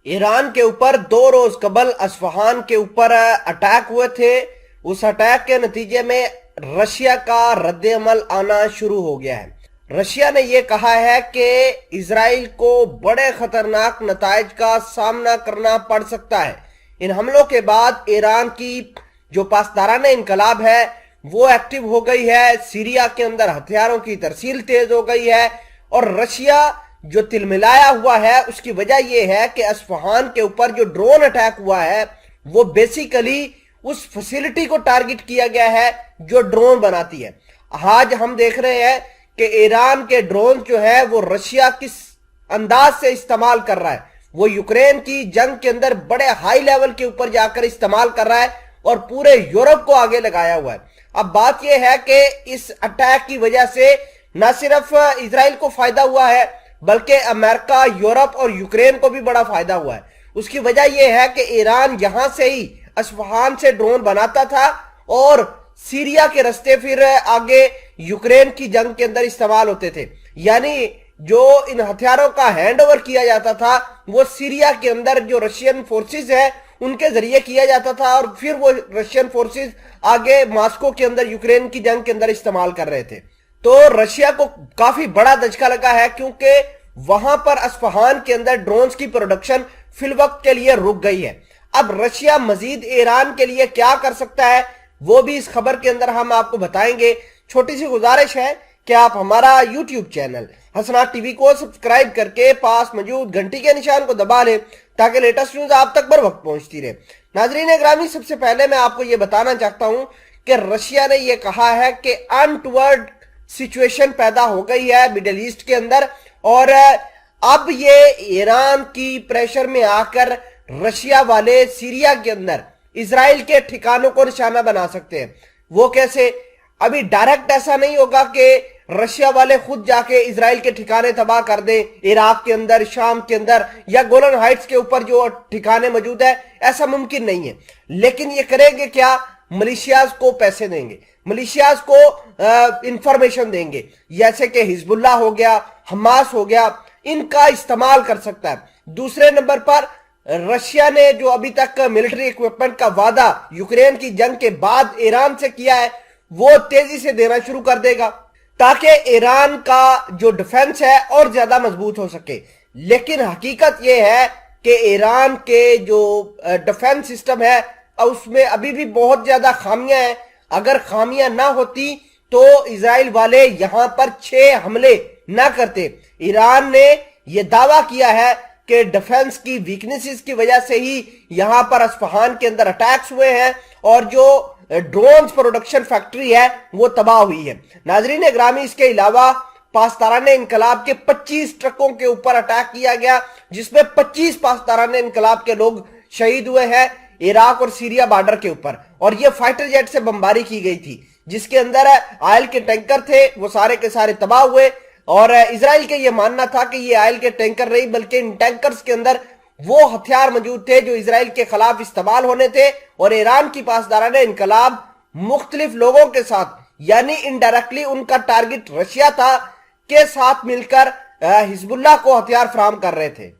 ایران کے اوپر 2 روز قبل اصفہان کے اوپر اٹیک ہوئے تھے. اس اٹیک کے نتیجے میں رشیا کا رد عمل آنا شروع ہو گیا ہے. رشیا نے یہ کہا ہے کہ اسرائیل کو بڑے خطرناک نتائج کا سامنا کرنا پڑ سکتا ہے. ان حملوں کے بعد ایران کی جو پاسداران انقلاب ہے وہ ایکٹیو ہو گئی ہے. سیریا کے اندر ہتھیاروں کی ترسیل تیز ہو گئی ہے، اور رشیا جو تلملایا ہوا ہے اس کی وجہ یہ ہے کہ اصفہان کے اوپر جو ڈرون اٹیک ہوا ہے وہ بیسیکلی اس فیسلٹی کو ٹارگٹ کیا گیا ہے جو ڈرون بناتی ہے. آج ہم دیکھ رہے ہیں کہ ایران کے ڈرون جو ہے وہ رشیا کس انداز سے استعمال کر رہا ہے. وہ یوکرین کی جنگ کے اندر بڑے ہائی لیول کے اوپر جا کر استعمال کر رہا ہے اور پورے یورپ کو آگے لگایا ہوا ہے. اب بات یہ ہے کہ اس اٹیک کی وجہ سے نہ صرف اسرائیل کو فائدہ ہوا ہے بلکہ امریکہ، یورپ اور یوکرین کو بھی بڑا فائدہ ہوا ہے. اس کی وجہ یہ ہے کہ ایران یہاں سے ہی اصفہان سے ڈرون بناتا تھا اور سیریا کے رستے پھر آگے یوکرین کی جنگ کے اندر استعمال ہوتے تھے. یعنی جو ان ہتھیاروں کا ہینڈ اوور کیا جاتا تھا وہ سیریا کے اندر جو رشین فورسز ہیں ان کے ذریعے کیا جاتا تھا، اور پھر وہ رشین فورسز آگے ماسکو کے اندر یوکرین کی جنگ کے اندر استعمال کر رہے تھے. تو رشیا کو کافی بڑا دھچکا لگا ہے کیونکہ وہاں پر اصفہان کے اندر ڈرونز کی پروڈکشن فی الوقت کے لیے رک گئی ہے. اب رشیا مزید ایران کے لیے کیا کر سکتا ہے وہ بھی اس خبر کے اندر ہم آپ کو بتائیں گے. چھوٹی سی گزارش ہے کہ آپ ہمارا یوٹیوب چینل حسنات ٹی وی کو سبسکرائب کر کے پاس موجود گھنٹی کے نشان کو دبا لیں تاکہ لیٹسٹ نیوز آپ تک بر وقت پہنچتی رہے. ناظرین گرامی، سب سے پہلے میں آپ کو یہ بتانا چاہتا ہوں کہ رشیا نے یہ کہا ہے کہ انٹورڈ سچویشن پیدا ہو گئی ہے مڈل ایسٹ کے اندر، اور اب یہ ایران کی پریشر میں آ کر رشیا والے سیریا کے اندر اسرائیل کے ٹھکانوں کو نشانہ بنا سکتے ہیں. وہ کیسے؟ ابھی ڈائریکٹ ایسا نہیں ہوگا کہ رشیا والے خود جا کے اسرائیل کے ٹھکانے تباہ کر دیں، عراق کے اندر، شام کے اندر یا گولن ہائٹس کے اوپر جو ٹھکانے موجود ہیں، ایسا ممکن نہیں ہے. لیکن یہ کریں گے کیا؟ ملیشیاز کو پیسے دیں گے، ملیشیاز کو انفارمیشن دیں گے، جیسے کہ حزب اللہ ہو گیا، حماس ہو گیا، ان کا استعمال کر سکتا ہے. دوسرے نمبر پر رشیا نے جو ابھی تک ملٹری ایکوپمنٹ کا وعدہ یوکرین کی جنگ کے بعد ایران سے کیا ہے وہ تیزی سے دینا شروع کر دے گا تاکہ ایران کا جو ڈیفنس ہے اور زیادہ مضبوط ہو سکے. لیکن حقیقت یہ ہے کہ ایران کے جو ڈیفنس سسٹم ہے اس میں ابھی بھی بہت زیادہ خامیاں ہیں. اگر خامیاں نہ ہوتی تو اسرائیل والے یہاں پر 6 حملے نہ کرتے. ایران نے یہ دعویٰ کیا ہے کہ ڈیفنس کی ویکنیسز کی وجہ سے ہی یہاں پر اصفہان کے اندر اٹیکس ہوئے ہیں اور جو ڈرونز پروڈکشن فیکٹری ہے وہ تباہ ہوئی ہے. ناظرین گرامی، اس کے علاوہ پاسداران انقلاب کے 25 ٹرکوں کے اوپر اٹیک کیا گیا جس میں 25 پاسداران انقلاب کے لوگ شہید ہوئے ہیں عراق اور سیریا بارڈر کے اوپر. اور یہ فائٹر جیٹ سے بمباری کی گئی تھی جس کے اندر آئل کے ٹینکر تھے، وہ سارے کے سارے تباہ ہوئے. اور اسرائیل کے یہ ماننا تھا کہ یہ آئل کے ٹینکر نہیں بلکہ ان ٹینکرز کے اندر وہ ہتھیار موجود تھے جو اسرائیل کے خلاف استعمال ہونے تھے. اور ایران کی پاسداران انقلاب مختلف لوگوں کے ساتھ، یعنی انڈائریکٹلی ان کا ٹارگٹ رشیا تھا، کے ساتھ مل کر حزب اللہ کو ہتھیار فراہم کر رہے تھے.